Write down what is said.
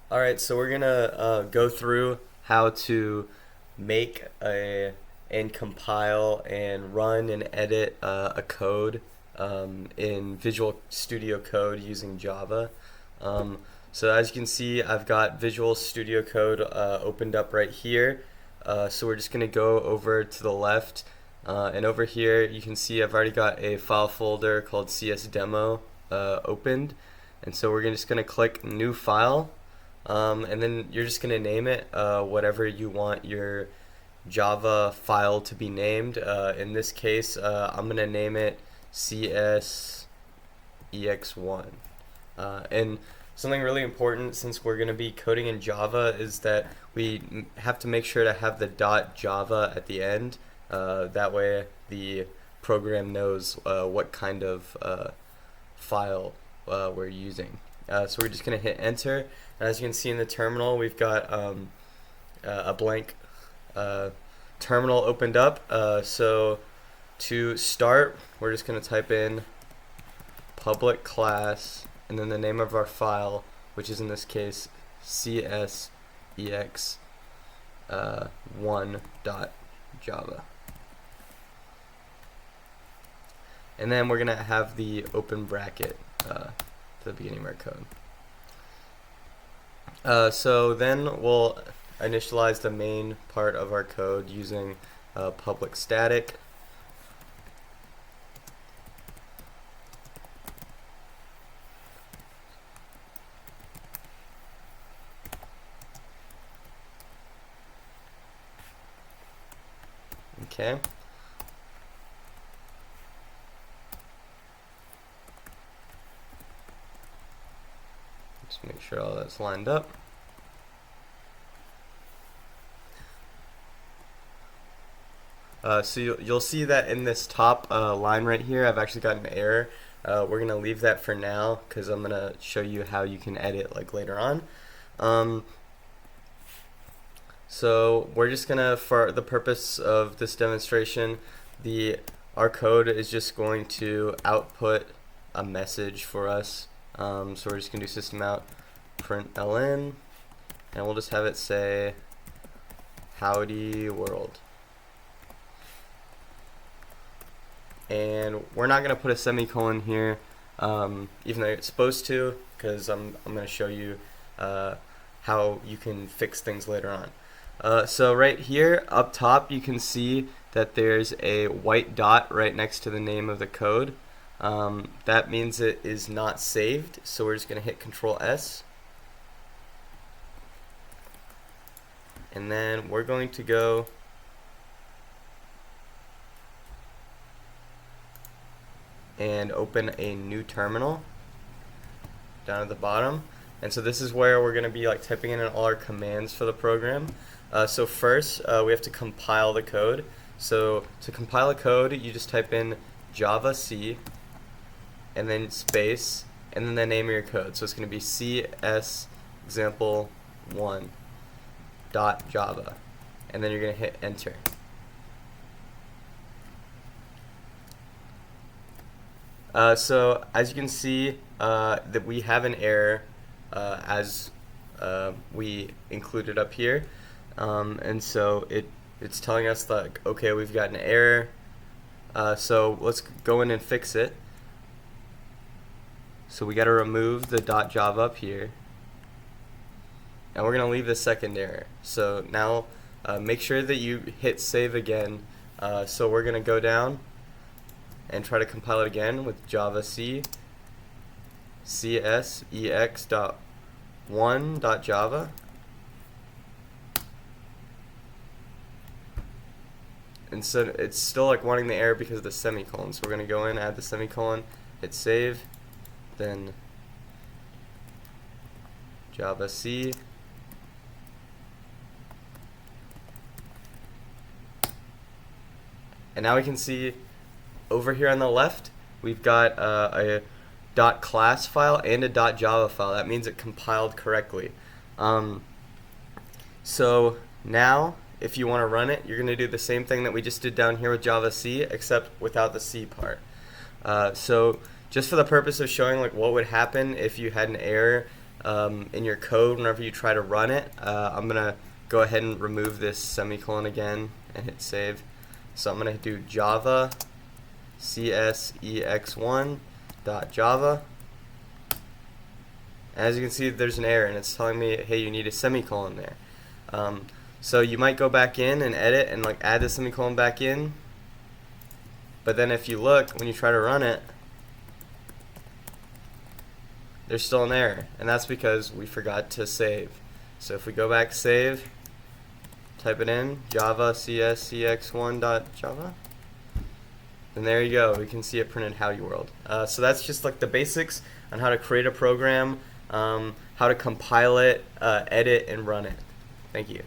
Alright, so we're gonna go through how to make and compile and run and edit a code in Visual Studio Code using Java. Um, so as you can see, I've got Visual Studio Code opened up right here. So we're just gonna go over to the left, and over here you can see I've already got a file folder called CS opened, and so we're just gonna click New File. And then you're just gonna name it whatever you want your Java file to be named. In this case, I'm gonna name it CSEX1. And something really important, since we're gonna be coding in Java, is that we have to make sure to have the .java at the end. That way, the program knows what kind of file we're using. So we're just going to hit enter. And as you can see in the terminal, we've got a blank terminal opened up. So to start, we're just going to type in public class and then the name of our file, which is in this case CSEX1.java. And then we're going to have the open bracket to the beginning of our code. So then we'll initialize the main part of our code using public static. Okay. Just make sure all that's lined up. So you'll see that in this top line right here, I've actually got an error. We're going to leave that for now because I'm going to show you how you can edit like later on. So we're just going to, for the purpose of this demonstration, our code is just going to output a message for us. So we're just going to do system out println, and we'll just have it say howdy world. And we're not going to put a semicolon here, even though it's supposed to, because I'm going to show you how you can fix things later on. So right here up top, you can see that there's a white dot right next to the name of the code. That means it is not saved, so we're just going to hit Control S. And then we're going to go and open a new terminal down at the bottom. And so this is where we're going to be like typing in all our commands for the program. So first, we have to compile the code. So to compile a code, you just type in Java C and then space and then the name of your code. So it's going to be csexample1.java, and then you're going to hit enter. So as you can see, that we have an error as we included up here, and so it's telling us like, okay, we've got an error. So let's go in and fix it. So we got to remove the .java up here, and we're gonna leave the second error. So now make sure that you hit save again. So we're gonna go down and try to compile it again with Java C CSEX.1.java. And so it's still like wanting the error because of the semicolon. So we're going to go in, add the semicolon, hit save, then Java C. And now we can see over here on the left, we've got a .class file and a .java file. That means it compiled correctly. So now, if you want to run it, you're going to do the same thing that we just did down here with Java C, except without the C part. So just for the purpose of showing like what would happen if you had an error in your code whenever you try to run it. I'm going to go ahead and remove this semicolon again and hit save. So I'm going to do Java CSEX1.java. As you can see, there's an error and it's telling me, hey, you need a semicolon there. So you might go back in and edit and like add the semicolon back in, but then if you look, when you try to run it, there's still an error, and that's because we forgot to save. So if we go back, save, type it in, Java CSCX1.java, and there you go. We can see it printed Howdy World. So that's just like the basics on how to create a program, how to compile it, edit, and run it. Thank you.